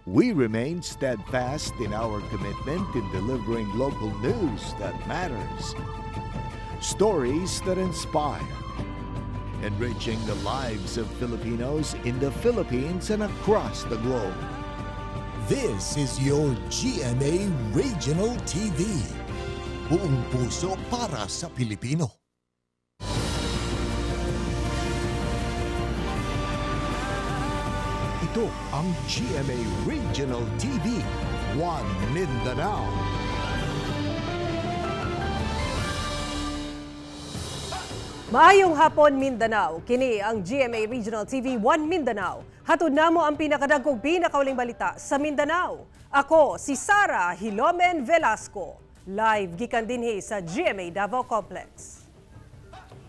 We remain steadfast in our commitment in delivering local news that matters, stories that inspire, enriching the lives of Filipinos in the Philippines and across the globe. This is your GMA Regional TV. Buong puso para sa Pilipino. Ito ang GMA Regional TV, One Mindanao. Maayong hapon Mindanao, kini ang GMA Regional TV 1 Mindanao. Hatod namo ang pinakadagkong pinakauling balita sa Mindanao. Ako si Sara Hilomen Velasco, live gikan dinhi sa GMA Davao Complex.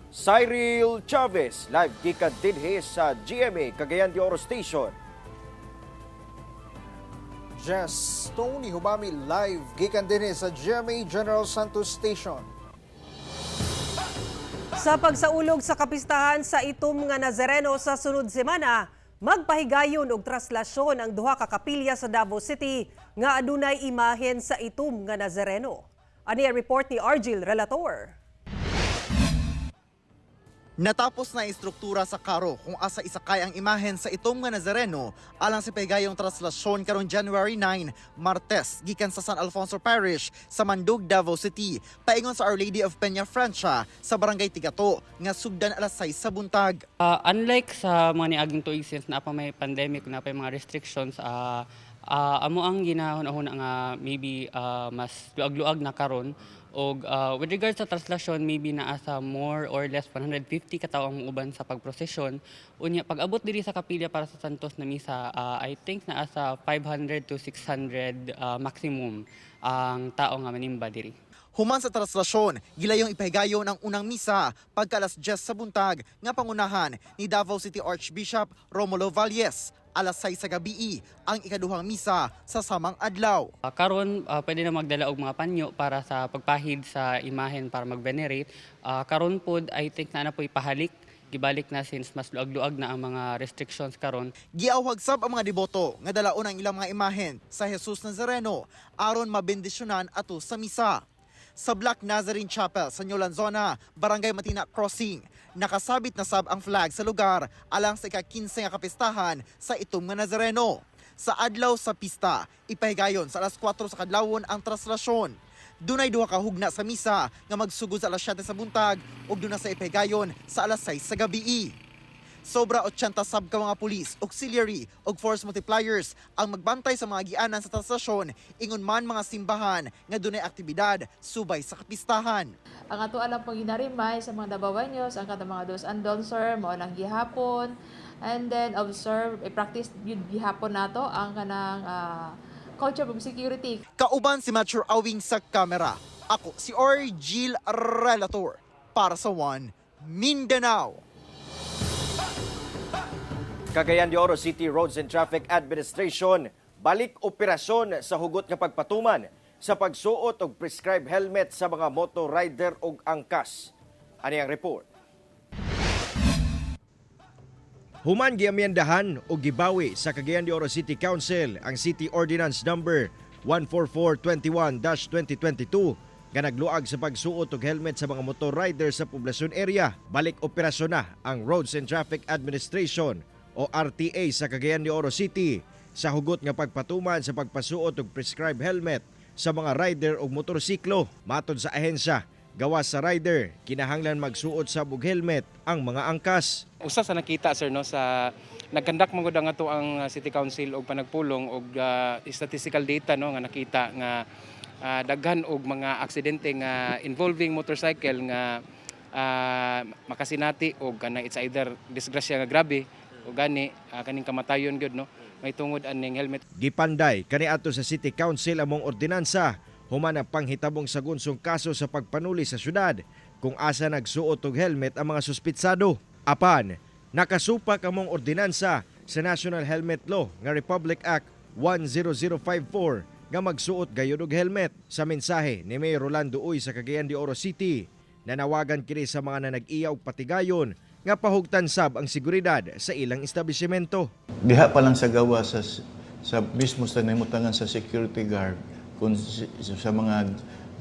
Cyril Chavez, live gikan dinhi sa GMA Cagayan de Oro Station. Jess Tony Hubami, live gikan dinhi sa GMA General Santos Station. Sa pagsaulog sa kapistahan sa itom nga Nazareno sa sunod semana, magpahigayon og traslasyon ang duha ka kapilya sa Davao City nga adunay imahen sa itom nga Nazareno. Ani ang report ni Argil Relator. Natapos na istruktura sa karo kung asa isakay ang imahen sa itom nga Nazareno alang sa pahigayong traslasyon karon January 9, Martes, gikan sa San Alfonso Parish sa Mandug, Davao City, paingon sa Our Lady of Peña Francia sa Barangay Tigato nga sugdan alas 6 sa buntag. Unlike sa mga niaging tuig since na pa may pandemic, na pa may mga restrictions, amo ang ginahuna nga maybe mas luag-luag na karon. Og with regards sa traslasyon, maybe naa sa more or less 150 katawo ang uban sa pagprosesyon. Unya pag-abot diri sa kapilya para sa Santos na misa, I think naa sa 500 to 600 maximum ang tao nga manimba diri. Human sa traslasyon, gilayong ipahigayon ang unang misa pagka alas 10 sa buntag nga pangunahan ni Davao City Archbishop Romulo Valles. Alas 6 sa gabi ang ikaduhang misa sa samang adlaw. Karon pwede na magdala og mga panyo para sa pagpahid sa imahen para mag-venerate. Karon pod I think na po ipahalik, gibalik na since mas luag-luag na ang mga restrictions karon. Giawhag sab ang mga deboto nga dalaon ang ilang mga imahen sa Jesus Nazareno aron mabendisyonan ato sa misa. Sa Black Nazarene Chapel sa New Lanzona, Barangay Matina Crossing, nakasabit na sab ang flag sa lugar alang sa ika-15 nga kapistahan sa itom nga Nazareno. Sa adlaw sa pista, ipahigayon sa alas 4 sa kadlawon ang traslasyon. Dunay duha ka hugna sa misa nga magsugod sa alas 7 sa buntag ug duna sa ipahigayon sa alas 6 sa gabi. Sobra 80 sab ka mga pulis, auxiliary ug force multipliers ang magbantay sa mga gianan sa traslasyon ingon man mga simbahan nga dunay aktibidad subay sa kapistahan. Ang ato alam pong ginarimay sa mga Davaoeños, ang kada mga dos and don'ts, sir, mao lang gihapon. And then observe, i-practice yun gihapon nato ang kanang culture of security. Kauban si Mature Awing sa kamera. Ako si Argil Relator para sa One Mindanao. Cagayan de Oro City Roads and Traffic Administration balik operasyon sa hugot nga pagpatuman sa pagsuot og prescribed helmet sa mga motorider og angkas. Ani ang report. Human giamyendahan o gibawi sa Cagayan de Oro City Council ang City Ordinance Number 14421-2022 nga nagluag sa pagsuot og helmet sa mga motor rider sa poblasyon area. Balik operasyon na ang Roads and Traffic Administration o RTA sa Cagayan de Oro City sa hugot nga pagpatuman sa pagpasuot og prescribed helmet sa mga rider og motorsiklo. Matod sa ahensya, gawas sa rider, kinahanglan magsuot sa og helmet ang mga angkas. Usa sa nakita sir no sa nagkandak man gud ang ato ang City Council og panagpulong og statistical data no nga nakita nga daghan og mga aksidente nga involving motorcycle nga makasinati og kana it's either disgrasya nga grabe o gani kaning kamatayon gyud no may tungod aning helmet. Gipanday kaniadto sa City Council among ordinansa human ang panghitabong sa gunsong kaso sa pagpanuli sa syudad kung asa nagsuot og helmet ang mga suspitsado. Apan nakasupak among ordinansa sa National Helmet Law nga Republic Act 10054 nga magsuot gayud og helmet. Sa mensahe ni Mayor Rolando Uy sa Cagayan de Oro City, nanawagan kini sa mga nanag-iya og patigayon nga pahugtan sab ang seguridad sa ilang establishmento. Diha pa lang sa gawa sa sa mismo sa nimutangan sa security guard kung sa mga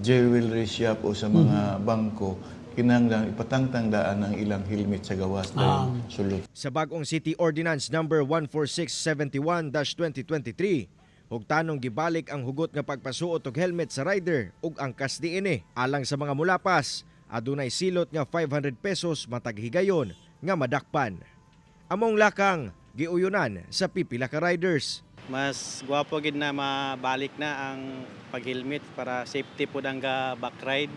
jewelry shop o sa mga bangko, kinahanglan ipatangtangdaan ang ilang helmet sa gawas dahil sulod. Sa bagong City Ordinance number 14671-2023, ug tanong gibalik ang hugot nga pagpasuot og helmet sa rider ug angkas diini alang sa mga mulapas, adunay silot nga 500 pesos matag higayon nga madakpan. Among lakang giuyunan sa pipila ka riders. Mas gwapo gid na mabalik na ang pag-helmet para safety pud ang backride.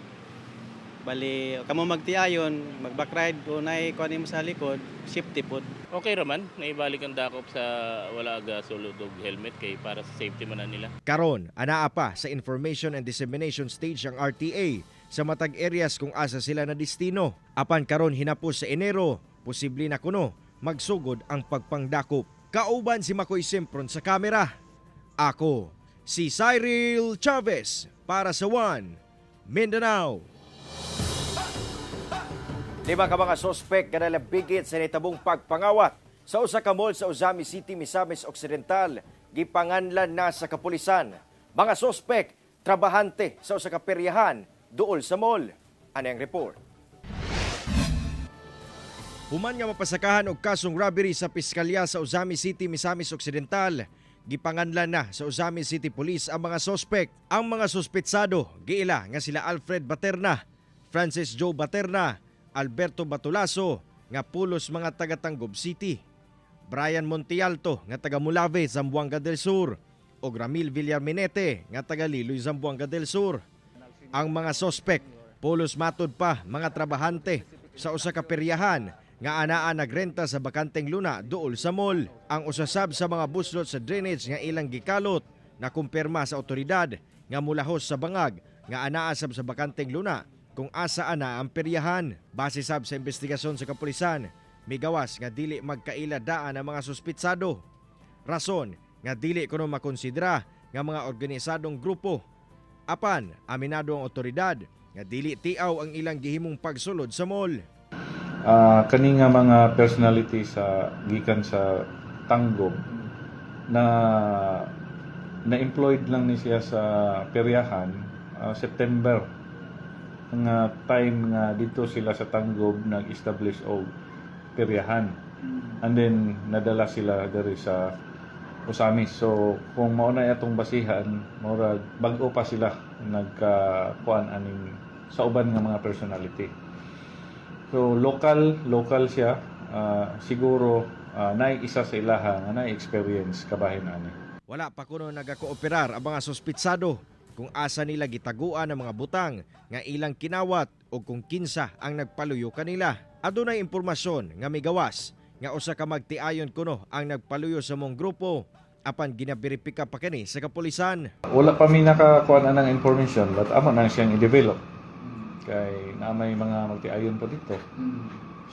Bali, kamo magtiayon, mag-backride o nay kuan mo sa likod, safety pud. Okay raman, naibalik ang dakop sa wala aga sulod og helmet kay para sa safety man na nila. Karon, anaa pa sa information and dissemination stage ang RTA sa matag areas kung asa sila na destino. Apan karon hinapos sa Enero, posible na kuno magsugod ang pagpangdakop. Kauban si Makoy Simpron sa kamera. Ako, si Cyril Chavez para sa One Mindanao. 5 ka mga sospek nga nalabigit sa nitabong pagpangawat sa usa ka mall sa Uzami City, Misamis Occidental, gipanganlan na sa kapulisan. Mga sospek, trabahante sa usa ka peryahan duol sa mall. Ano ang report? Human nga mapasakahan og kasong robbery sa piskalya sa Uzami City, Misamis Occidental, gipanganlan na sa Uzami City Police ang mga sospek. Ang mga sospetsado giila nga sila Alfred Baterna, Francis Joe Baterna, Alberto Batulaso nga pulos mga taga Tanggob City, Brian Montialto nga taga Mulave, Zamboanga del Sur, ug Ramil Villarminete nga taga Liloy, Zamboanga del Sur. Ang mga sospek pulos matud pa mga trabahante sa usa ka peryahan nga anaa nagrenta sa bakanteng luna duol sa mall. Ang usasab sa mga buslot sa drainage nga ilang gikalot na kumpirma sa otoridad nga mulahos sa bangag nga anaa sab sa bakanteng luna kung asa ana ang peryahan. Base sab sa investigasyon sa kapulisan, migawas nga dili magkaila daan ang mga suspitsado. Rason nga dili kuno makonsidera nga mga organisadong grupo. Apan aminado ang otoridad nga dili tiaw ang ilang gihimong pagsulod sa mall. Kani nga mga personality sa gikan sa Tanggob na employed lang ni siya sa peryahan September nga time nga dito sila sa Tanggob nag-establish og peryahan, and then nadala sila diri sa Usamis. So kung mao na atong basihan, murag bag-o pa sila nagkuan aning sa uban nga mga personality. So local siya, siguro naay isa sa ilaha nga naay experience kabahin ani. Wala pa kuno nagakooperar ang mga suspitsado kung asa nila gitaguan ang mga butang nga ilang kinawat o kung kinsa ang nagpaluyo kanila. Adunay impormasyon nga migawas nga usa ka magtiayon kuno ang nagpaluyo sa mong grupo, apan ginaberipika pa kini sa kapulisan. Wala pa mi nakakuan anang information, but amo nang siyang i-develop. Kay na may mga magtiayon po dito.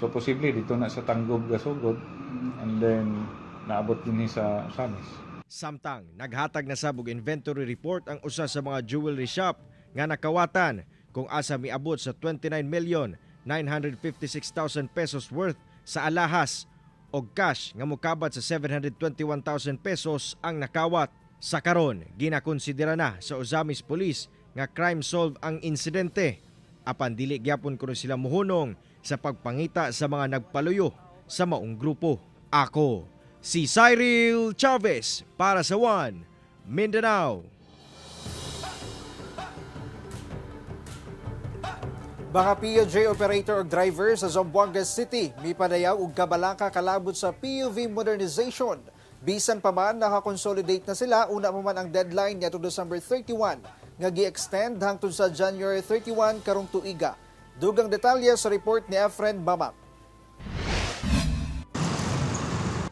So posible dito na sa Tanggob gasugod, and then naabot din sa Usamis. Samtang naghatag na sabog inventory report ang usa sa mga jewelry shop nga nakawatan kung asa miabot sa 29,956,000 pesos worth sa alahas og cash nga mokabat sa 721,000 pesos ang nakawat. Sa karon ginakonsidera na sa Usamis Police nga crime solved ang insidente. Apan dili gyapon kuno sila muhunong sa pagpangita sa mga nagpaluyo sa maong grupo. Ako, si Cyril Chavez para sa One Mindanao. Mga PUJ operator o driver sa Zamboanga City may padayaw og kabalaka kalabot sa PUV modernization. Bisan pa man nakakonsolidate na sila, una pa man ang deadline ngadto December 31 nga gi-extend hangtod sa January 31 karong tuiga. Dugang detalye sa report ni Efren Bamang.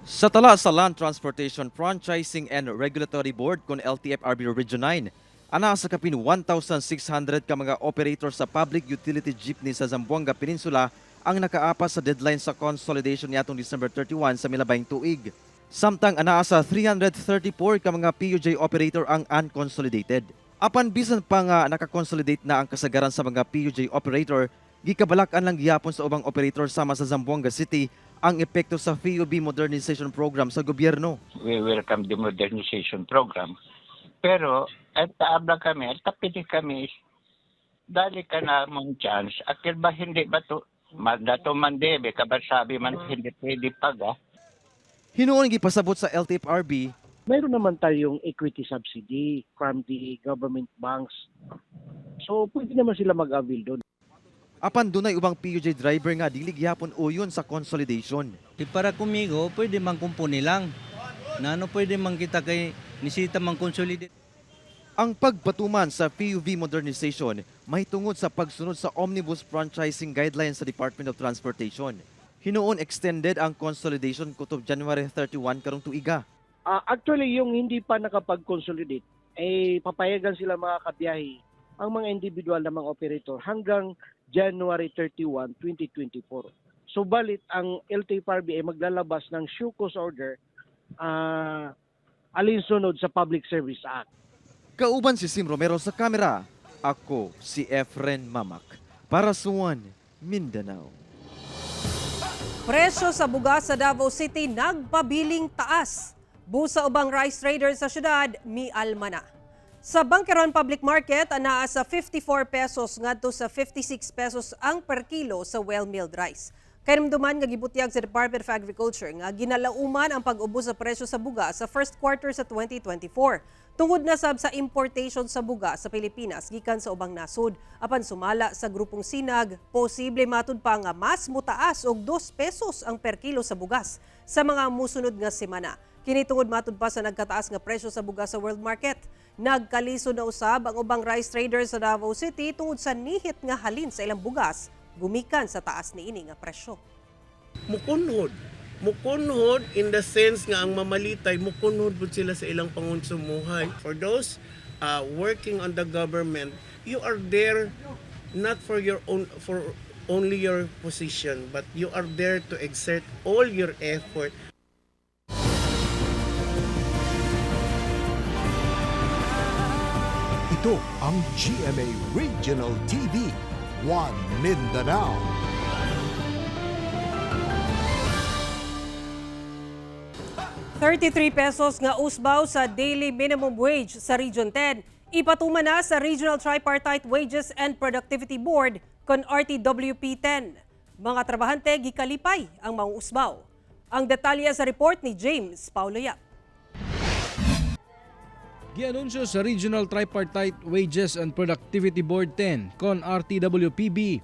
Sa tala sa Land Transportation Franchising and Regulatory Board kung LTFRB Region 9, ana sa kapin 1,600 ka mga operator sa public utility jeepney sa Zamboanga Peninsula ang nakaapas sa deadline sa consolidation niatong December 31 sa milabayng tuig. Samtang ana sa 334 ka mga PUJ operator ang unconsolidated. Apan bisan pa nga nakakonsolidate na ang kasagaran sa mga PUJ operator, gikabalakan lang gihapon sa ubang operator sama sa Zamboanga City ang epekto sa PUV modernization program sa gobyerno. We welcome the modernization program. Pero, at taabla kami, at tapiti kami, dali ka na mong chance. Akil ba hindi ba to? Dato man debe, kabar sabi man hindi pwede paga. Hinuon gipasabot sa LTFRB, mayroon naman tayong equity subsidy from the government banks. So, pwede naman sila mag-avail doon. apan dunay ubang PUJ driver nga dili gihapon uyon sa consolidation. Para kumigo, pwede mang kumpuni lang. Nano pwede mang kita kay nisita mang consolidate. Ang pagpatuman sa PUV modernization may tungod sa pagsunod sa Omnibus Franchising Guidelines sa Department of Transportation. Hinuon extended ang consolidation kutob January 31 karong tuiga. Actually, yung hindi pa nakapag-consolidate, papayagan sila mga kabiyahe ang mga individual na mga operator hanggang January 31, 2024. Subalit, ang LTFRB ay maglalabas ng shoe cause order alinsunod sa Public Service Act. Kauban si Sim Romero sa kamera. Ako si Efren Mamak para sa One Mindanao. Presyo sa bugas sa Davao City nagpabiling taas. Busa ubang rice traders sa syudad, mialma na. Sa Bangkeron Public Market, anaa sa 54 pesos ngadto sa 56 pesos ang per kilo sa well-milled rice. Kainumduman nga gibutyag sa Department of Agriculture nga ginalauman ang pag-ubos sa presyo sa bugas sa first quarter sa 2024. Tungod na sab sa importation sa bugas sa Pilipinas gikan sa ubang nasod, apan sumala sa grupong Sinag, posible matud pa nga mas mutaas og 2 pesos ang per kilo sa bugas sa mga musunod nga semana. Kini tungod matud pa sa nagkataas nga presyo sa bugas sa world market. Nagkaliso na usab ang ubang rice traders sa Davao City tungod sa nihit nga halin sa ilang bugas gumikan sa taas niini nga presyo. Mukunhod in the sense nga ang mamalitay mukunhod pud sila sa ilang pangonsumuhay. For those working on the government, you are there not for your own only your position, but you are there to exert all your effort. Ito ang GMA Regional TV, One Mindanao. ₱33 nga usbaw sa daily minimum wage sa Region 10. Ipatuman na sa Regional Tripartite Wages and Productivity Board kon RTWP 10. Mga trabahante gikalipay ang mga usbaw. Ang detalye sa report ni James Paulo Yap. Gianunsyo sa Regional Tripartite Wages and Productivity Board 10 kon RTWPB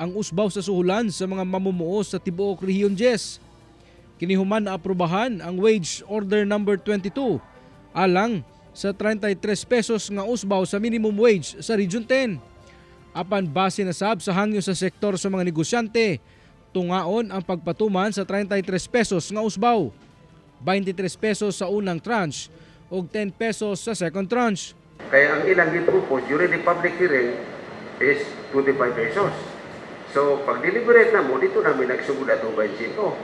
ang usbaw sa suhulan sa mga mamumuo sa tibuok Rehiyon 10. Kinihuman na aprubahan ang wage order number 22 alang sa 33 pesos nga usbaw sa minimum wage sa Region 10. Apan base na sab sa hangyo sa sektor sa mga negosyante, tungaon ang pagpatuman sa 33 pesos nga usbaw, 23 pesos sa unang tranche og 10 pesos sa second tranche. Kaya ang ilang gitupos during the public hearing is 25 pesos. So pag deliberate na mo, dito namin nagsugod at 25.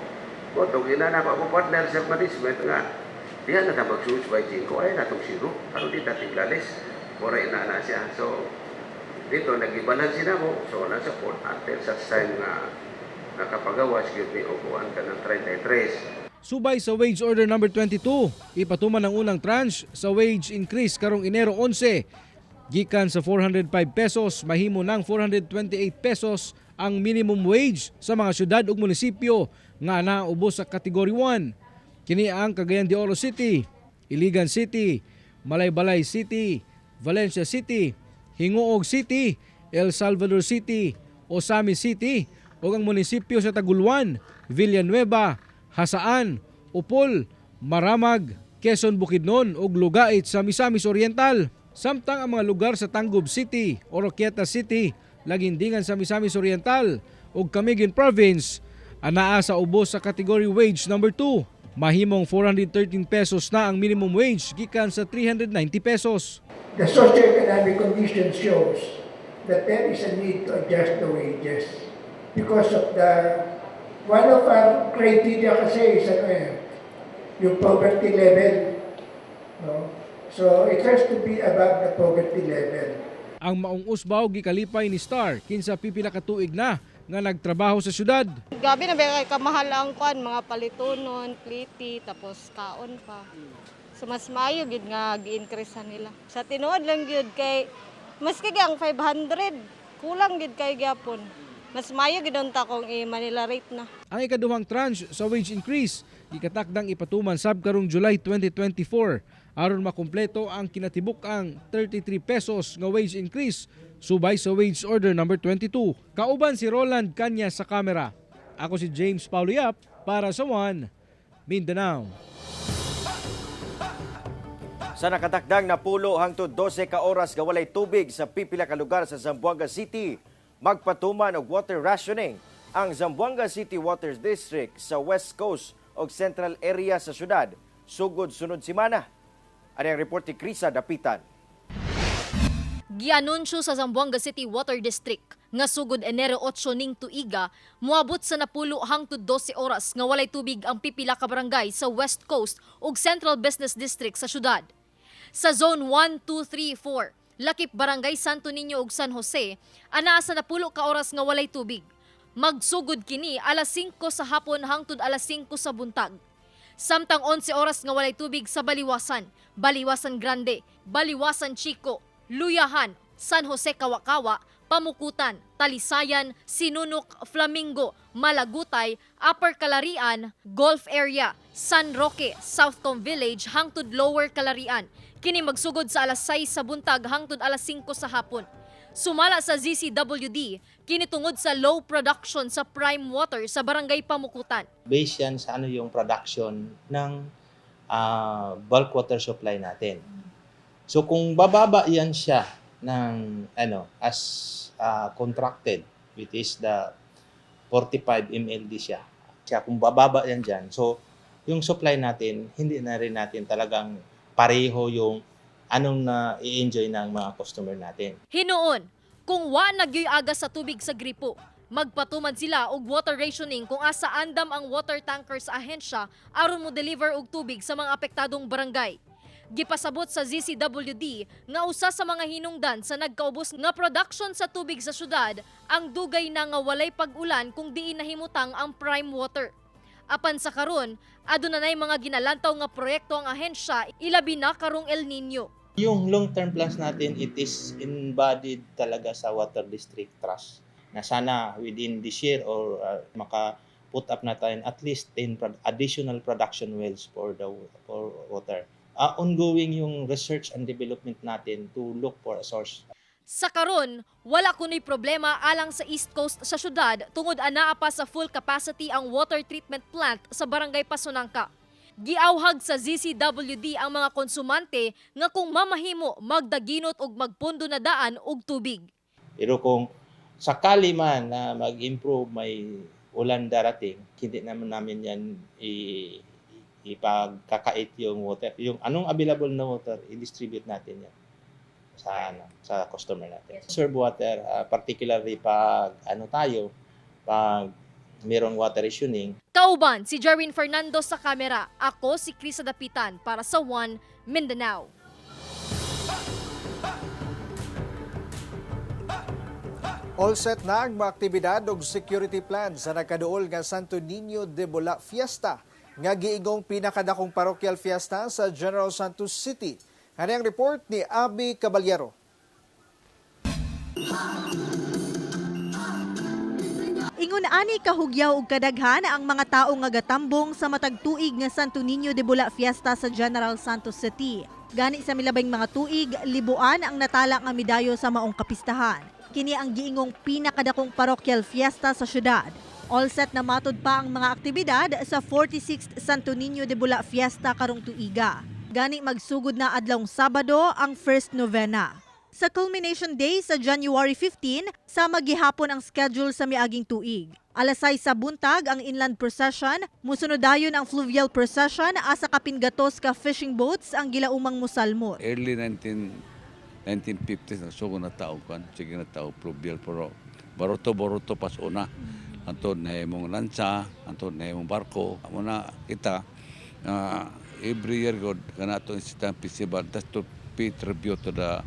O itong inana ko ako partner sa management nga, diyan na na magsugod sa 25, ay natong zero. Ano di natin lalis, mura inana siya. So dito nag-ibalansi na mo, so nasa support until sa time nga nakapagawas yun may upuan ka ng 33. Subay sa wage order number 22, ipatuman ang unang tranche sa wage increase karong Enero 11. Gikan sa 405 pesos, mahimo ng 428 pesos ang minimum wage sa mga syudad ug munisipyo nga naubos sa Category 1. Kini ang Cagayan de Oro City, Iligan City, Malaybalay City, Valencia City, Hingoog City, El Salvador City, Osami City ug ang munisipyo sa Taguluan, Villanueva, Hasaan, Upol, Maramag, Quezon Bukidnon ug Lugait sa Misamis Oriental. Samtang ang mga lugar sa Tangub City, Oroquieta City, Lagindingan sa Misamis Oriental ug Camiguin Province anaa sa ubos sa category wage number 2. Mahimong 413 pesos na ang minimum wage gikan sa 390 pesos. The socioeconomic condition shows that there is a need to adjust the wages because of the one of our criteria kasi is yung poverty level. No? So it has to be above the poverty level. Ang maong usbaw gikalipay ni Star kinsa pipila ka tuig na nga nagtrabaho sa syudad. Gabi na ba kay kamahal ang kuan, mga palitonon, pliti, tapos kaon pa. So mas maayo gid nga gi-increase nila. Sa tinuod lang gyud kay mas kay ang 500, kulang gid kay gyapon. Mas maayo gid unta kung i-Manila rate na. Ang ikaduhang tranche sa wage increase gikatakdang ipatuman sab karong July 2024 aron makumpleto ang kinatibuk-ang 33 pesos nga wage increase subay sa wage order number 22. Kauban si Roland Kanya sa kamera. Ako si James Paulo Yap para sa One Mindanao. Sa nakatakdang na pulo hangtod 12 ka oras nga walay tubig sa pipila ka lugar sa Zamboanga City, magpatuman og water rationing ang Zamboanga City Water District sa West Coast o Central Area sa syudad sugod sunod semana. Ano ang report ni Krisa Dapitan? Gianunsyo sa Zamboanga City Water District nga sugod Enero 8 ning tuiga, muabot sa napulo hangtod 12 oras nga walay tubig ang pipila ka barangay sa West Coast ug Central Business District sa syudad. Sa Zone 1, 2, 3, 4, lakip Barangay Santo Niño ug San Jose, anaa sa napulo ka oras nga walay tubig. Magsugod kini alas 5 sa hapon hangtod alas 5 sa buntag. Samtang 11 oras nga walay tubig sa Baliwasan, Baliwasan Grande, Baliwasan Chico, Luyahan, San Jose Kawakawa, Pamukutan, Talisayan, Sinunok, Flamingo, Malagutay, Upper Calarian, Golf Area, San Roque, Southcombe Village hangtod Lower Calarian. Kini magsugod sa alas 6 sa buntag hangtod alas 5 sa hapon. Sumala sa ZCWD, kini tungod sa low production sa prime water sa Barangay Pamukutan. Based yan sa yung production ng bulk water supply natin. So kung bababa yan siya ng as contracted, which is the 45 mld siya. Kaya kung bababa yan dyan, so yung supply natin, hindi na rin natin talagang pareho yung anong na i-enjoy ng mga customer natin. Hinuon, kung wa nagyoy aga sa tubig sa gripo, magpatuman sila og water rationing kung asa andam ang water tanker sa ahensya aron mo deliver og tubig sa mga apektadong barangay. Gipasabot sa ZCWD nga usa sa mga hinungdan sa nagkaubos nga production sa tubig sa syudad ang dugay na nga walay pag-ulan kung diin nahimutang ang prime water. Apan sa karon, adunay mga ginalantaw nga proyekto ang ahensya ilabi na karong El Nino. Yung long-term plans natin, it is embodied talaga sa Water District Trust na sana within this year or maka-put up na tayo at least 10 additional production wells for water. Ongoing yung research and development natin to look for a source. Sa karon, wala kunoy problema alang sa East Coast sa syudad tungod anaa pa sa full capacity ang water treatment plant sa Barangay Pasunangka. Giawhag sa ZCWD ang mga konsumante nga kung mamahimo magdaginot og magpundo na daan og tubig. Pero kung sakali man na mag-improve may ulan darating, hindi naman namin yan ipagkakait yung water. Yung anong available na water, i-distribute natin yan sa customer natin. Serve water, particularly pag pag mayroong water rationing. Kauban si Jerwin Fernando sa kamera. Ako si Krisa Dapitan para sa One Mindanao. All set na ang mga aktibidad o security plan sa nagkaduol nga Santo Niño de Bula Fiesta nga giingong pinakadakong parokyal fiesta sa General Santos City. Ano ang report ni Abby Caballero? Ingon ani kahugyaw ug kadaghan ang mga tawo nga gatambong sa matag tuig nga Santo Niño de Bula Fiesta sa General Santos City. Gani sa milabing mga tuig, libuan ang natala nga midayo sa maong kapistahan. Kini ang giingong pinakadakong parokyal fiesta sa syudad. All set na matud pa ang mga aktibidad sa 46th Santo Niño de Bula Fiesta karong tuiga. Gani magsugod na adlawng Sabado ang first novena. Sa culmination day sa January 15, sama gihapon ang schedule sa miaging tuig. Alas 6 sa buntag ang inland procession, musunod dayon ang fluvial procession asa kapin gatos ka fishing boats ang gilaumang musalmot. Early 1950s na sugo na tao kan, sige na tao fluvial pero baruto pas una. Antod na imong lansa, antod na imong barko. Amo na kita every year god kana to instant festival just to pay tribute to the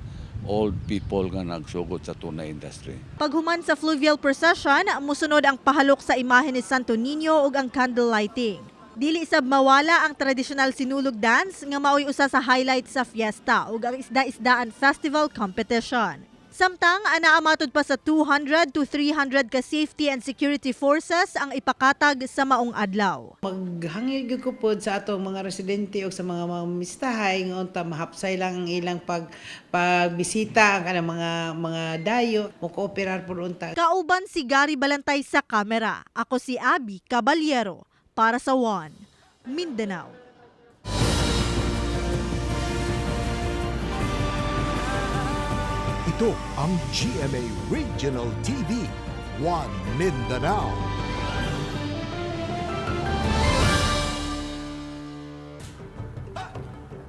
old people nga nagsugod sa tuna industry. Paghuman sa fluvial procession, musunod ang pahalok sa imahe ni Santo Niño ug ang candle lighting. Dili sab mawala ang traditional sinulog dance nga maoy usa sa highlight sa fiesta ug ang Isda-Isdaan Festival competition. Samtang anaa matud pa sa 200 to 300 ka safety and security forces ang ipakatag sa maong adlaw. Maghangyo gyud ko pod sa atong mga residente o sa mga mamistahay nga unta mahapsay lang ang ilang pagbisita ang kanang mga dayo mo kooperar pod unta. Kauban si Gary Balantay sa kamera. Ako si Abby Caballero para sa One Mindanao. Ito ang GMA Regional TV, One Mindanao.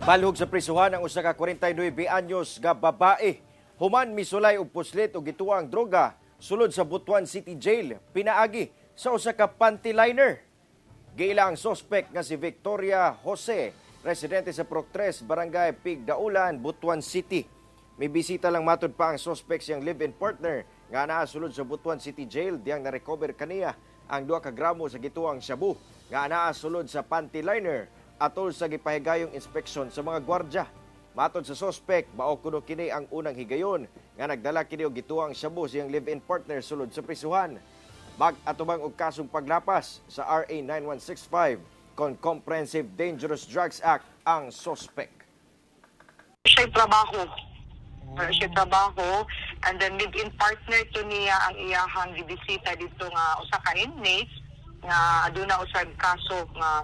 Balhog sa prisuhan ang usa ka 49 anyos nga babae. Human misulay og puslit og gituang droga sulod sa Butuan City Jail pinaagi sa usa ka panty liner. Giila ang sospek nga si Victoria Jose, residente sa Proc 3, Barangay Pigdaulan, Butuan City. May bisita lang matud pa ang sospek siyang live-in partner nga naa sulod sa Butuan City Jail diyang na-recover kaniya ang 2 ka gramo sa gituang shabu nga naa sulod sa panty liner atol sa gipahigayong inspeksyon sa mga gwardya. Matod sa sospek, mao kuno kini ang unang higayon nga nagdala kini og gituang shabu siyang live-in partner sulod sa prisuhan. Mag-atubang og kasong paglapas sa RA 9165 kon Comprehensive Dangerous Drugs Act ang sospek. Siya'y trabaho, and then live-in partner to niya ang iyahang gibisita dito nga usa ka inmates nga aduna usab kaso nga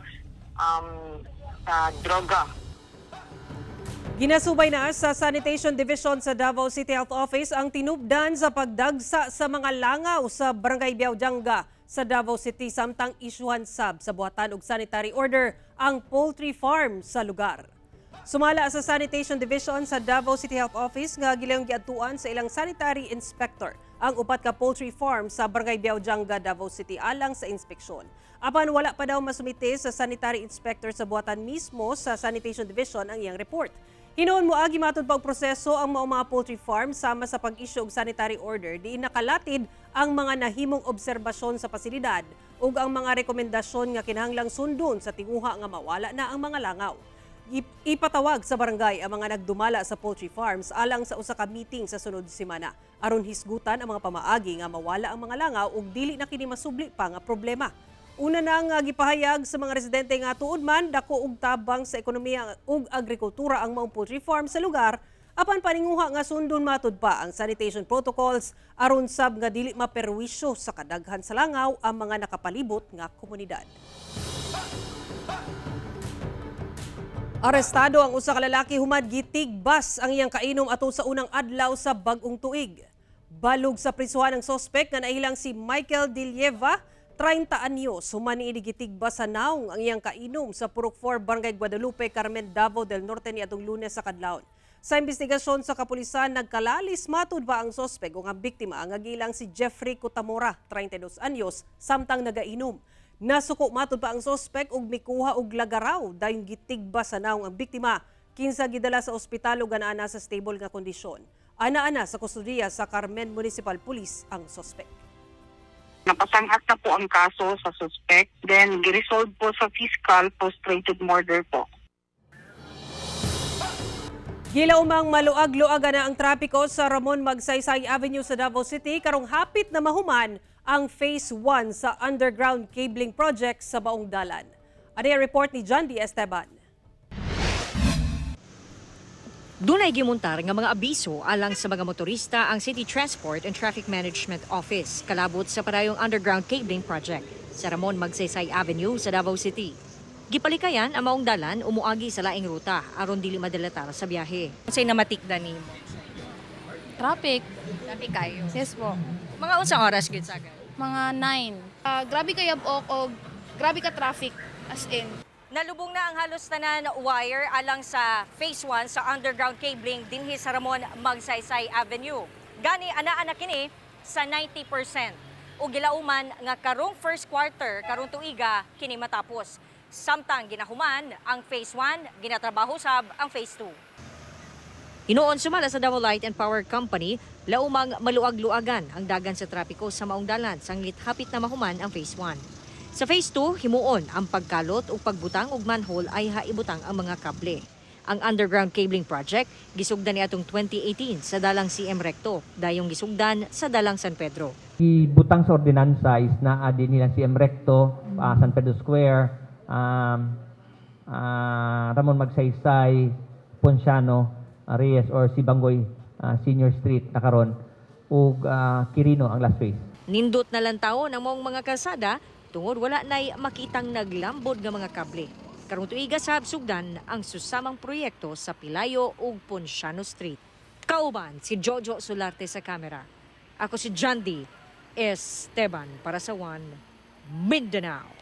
sa droga. Ginasubay na sa Sanitation Division sa Davao City Health Office ang tinubdan sa pagdagsa sa mga langaw sa Barangay Biaujanga sa Davao City samtang isyuhan sab sa buhatan og sanitary order ang poultry farm sa lugar. Sumala sa Sanitation Division sa Davao City Health Office nga gilayong giadtuan sa ilang sanitary inspector ang 4 ka poultry farm sa Barangay Biaujanga, Davao City alang sa inspeksyon. Apan wala pa daw masumite sa sanitary inspector sa buhatan mismo sa Sanitation Division ang iyang report. Hinoon moagi matud pag proseso ang mga poultry farm sama sa pag-issue og sanitary order diin nakalatid ang mga nahimong obserbasyon sa pasilidad ug ang mga rekomendasyon nga kinahanglang sundon sa tinguha nga mawala na ang mga langaw. Ipatawag sa barangay ang mga nagdumala sa poultry farms alang sa usa ka meeting sa sunod semana aron hisgutan ang mga pamaagi nga mawala ang mga langaw ug dili na kini masubli pa nga problema. Una nang gipahayag sa mga residente nga tuod man dako og tabang sa ekonomiya ug agrikultura ang mga poultry farm sa lugar apan paninguha nga sundon matud pa ang sanitation protocols aron sab nga dili maperwisyo sa kadaghan sa langaw ang mga nakapalibot nga komunidad. Arestado ang usa ka lalaki human gitigbas ang iyang kainom ato sa unang adlaw sa bag-ong tuig. Balog sa prisuhan ng sospek nga nailang si Michael Dilieva, 30 anyos, human niini gitigbas sa naong ang iyang kainom sa Purok 4 Barangay Guadalupe, Carmen, Davao del Norte niadtong Lunes sa kadlawon. Sa investigasyon sa kapulisan, nagkalalis matud ba ang sospek o ang biktima nga gilang si Jeffrey Cutamora, 32 anyos, samtang nagainom. Nasuko matud pa ang sospek ug mikuha og lagaraw dayon gitigbas sa naong ang biktima kinsa gidala sa ospital ug ana sa stable nga kondisyon. Ana sa kustudiya sa Carmen Municipal Police ang sospek. Napasangat na po ang kaso sa suspect, then giresolve po sa fiscal frustrated murder po. Gilaumang maluag-luaga na ang trapiko sa Ramon Magsaysay Avenue sa Davao City karong hapit na mahuman ang Phase 1 sa underground cabling project sa Baong Dalan. Ano yung report ni John D. Esteban? Dunay gimuntar nga mga abiso alang sa mga motorista ang City Transport and Traffic Management Office kalabot sa parayong underground cabling project sa Ramon Magsaysay Avenue sa Davao City. Gipalikayan ang maong dalan umuagi sa laing ruta aron dili madelatar sa biyahe. Unsay namatikdan nimo? Traffic. Traffic kayo. Yes po. Mga unsang oras gyud sagad? Mga 9. Grabe kayo o grabe ka traffic as in. Nalubong na ang halos tanan wire alang sa Phase 1 sa underground cabling dinhi sa Ramon Magsaysay Avenue. Gani ana kini sa 90%. O gilauman nga karong first quarter karong tuiga kini matapos. Samtang ginahuman ang Phase 1, ginatrabaho sab ang Phase 2. Hinoon sumala sa Davao Light and Power Company, laumang maluag-luagan ang dagan sa trapiko sa maong dalan sanglit hapit na mahuman ang Phase 1. Sa Phase 2, himuon ang pagkalot o pagbutang og manhole ay haibutang ang mga kable. Ang underground cabling project gisugdan niadtong 2018 sa dalang CM Recto, dayong gisugdan sa dalang San Pedro. Ibutang sa ordinansa is naa din nila CM Recto, San Pedro Square, Ramon Magsaysay, Ponciano, Reyes or Sibanggoy Senior Street na karon ug Quirino ang last phase. Nindot na lang taon ang mong mga kalsada tungod wala nay makitang naglambod nga mga kable. Karong tuiga sa sugdan ang susamang proyekto sa Pilayo ug Ponciano Street. Kauban si Jojo Solarte sa kamera. Ako si Jandy Esteban para sa One Mindanao.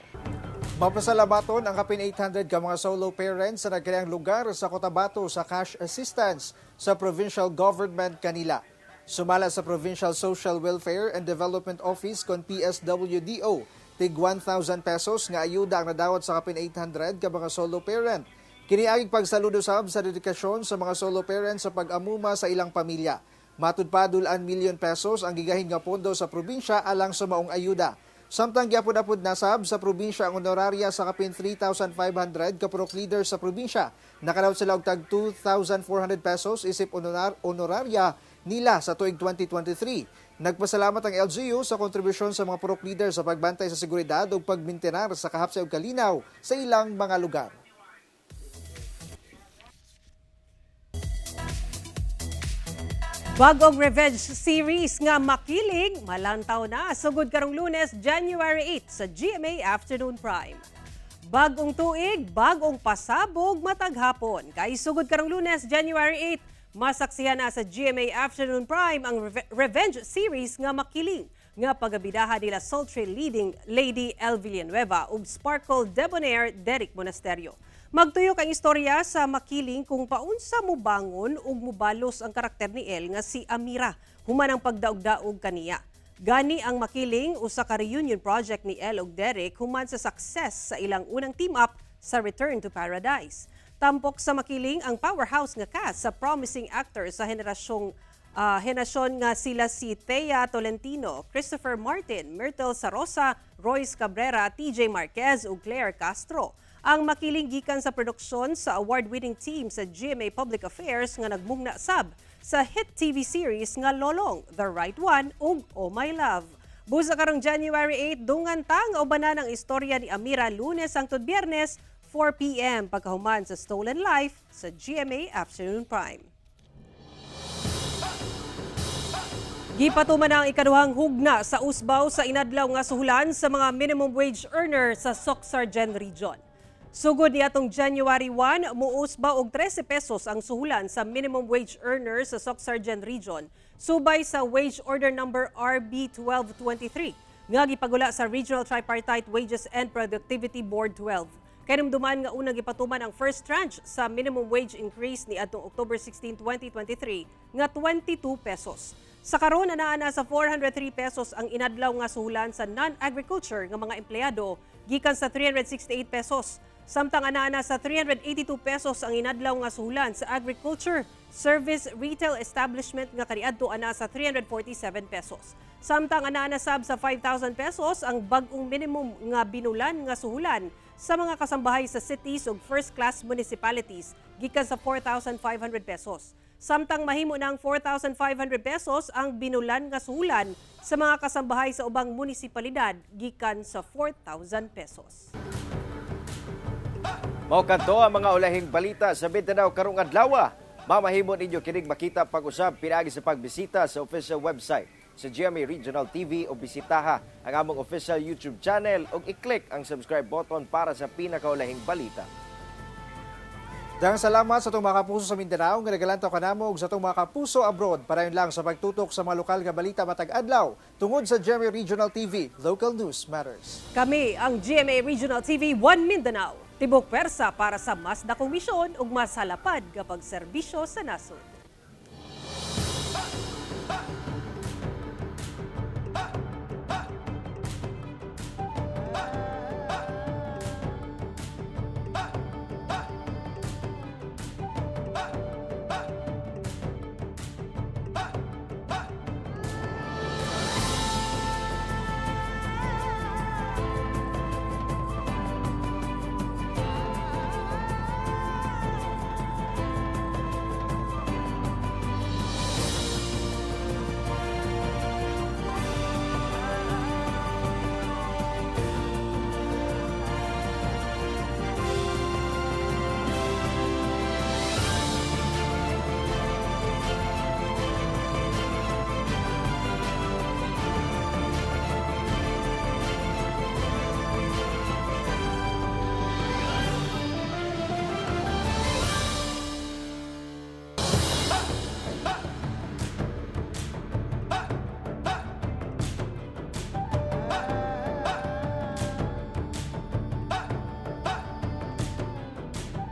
Mapasalamaton ang kapin 800 ka mga solo parents sa nagkayang lugar sa Cotabato sa cash assistance sa provincial government kanila. Sumala sa Provincial Social Welfare and Development Office kon PSWDO, tig 1,000 pesos nga ayuda ang nadawat sa kapin 800 ka mga solo parent. Kiniaging pagsaludo sab sa dedikasyon sa mga solo parents sa pag-amuma sa ilang pamilya. Matud pa dulan milyon pesos ang gigahin nga pondo sa probinsya alang sa maong ayuda. Samtang gyapon-apod nasab sa probinsya ang honoraria sa kapin 3,500 ka purok leader sa probinsya. Nakadaot sila og tag 2,400 pesos isip honoraria nila sa tuig 2023. Nagpasalamat ang LGU sa kontribusyon sa mga purok leader sa pagbantay sa seguridad ug pagmintenar sa kahapsay ug kalinaw sa ilang mga lugar. Bagong revenge series nga makiling, malantaw na sugod karong Lunes, January 8 sa GMA Afternoon Prime. Bagong tuig, bagong pasabog matag hapon. Kay sugod karong Lunes, January 8, masaksihan na sa GMA Afternoon Prime ang revenge series nga makiling nga pagabidahan nila sultry leading Lady El Villanueva ug sparkle debonair Derek Monasterio. Magtuyok ang istorya sa makiling kung paunsa mo bangon ug mubalos ang karakter ni El nga si Amira human ang pagdaog-daog kaniya. Gani ang makiling usa ka reunion project ni El ug Derek human sa success sa ilang unang team up sa Return to Paradise. Tampok sa makiling ang powerhouse nga cast sa promising actors sa henerasyon nga sila si Thea Tolentino, Christopher Martin, Myrtle Sarosa, Royce Cabrera, TJ Marquez ug Claire Castro. Ang makiling gikan sa produksyon sa award-winning team sa GMA Public Affairs nga nagmugna sab sa hit TV series nga Lolong, The Right One ug Oh My Love. Busa karong January 8, dungan tang ubanan ang istorya ni Amira Lunes hangtod Biyernes 4 p.m. pagkahuman sa Stolen Life sa GMA Afternoon Prime. Gipatuman ang ikaduhang hugna sa usbaw sa inadlaw nga suhulan sa mga minimum wage earner sa Soc-Sargen Region. Sugod niadtong January 1, muusba og 13 pesos ang suhulan sa minimum wage earner sa Soc-Sargen Region, subay sa Wage Order Number RB 1223 nga gipagula sa Regional Tripartite Wages and Productivity Board 12. Kanumduman nga unang gipatuman ang first tranche sa minimum wage increase niadtong October 16, 2023 nga 22 pesos. Sa karon anaa sa 403 pesos ang inadlaw nga suhulan sa non-agriculture nga mga empleyado gikan sa 368 pesos. Samtang anaa sa 382 pesos ang inadlaw nga suhulan sa agriculture, service, retail establishment nga kaniadto ana sa 347 pesos. Samtang anaa sab sa 5,000 pesos ang bag-ong minimum nga binulan nga suhulan sa mga kasambahay sa cities ug first-class municipalities gikan sa 4,500 pesos. Samtang mahimo ng 4,500 pesos ang binulan nga suhulan sa mga kasambahay sa ubang munisipalidad gikan sa 4,000 pesos. Mao kadto ang mga ulahing balita sa Mindanao karong adlaw. Mamahimon ninyo kining makita pag-usab pinaagi sa pagbisita sa official website sa GMA Regional TV o bisitaha ang among official YouTube channel o i-click ang subscribe button para sa pinakaulahing balita. Daghang salamat sa itong mga kapuso sa Mindanao nga nagalantaw kanamo ug sa itong mga kapuso abroad para yun lang sa pagtutok sa mga lokal nga balita matag adlaw tungod sa GMA Regional TV. Local News Matters. Kami ang GMA Regional TV 1 Mindanao. Tibok pwersa para sa mas dakong misyon ug mas halapad kapag serbisyo sa nasod.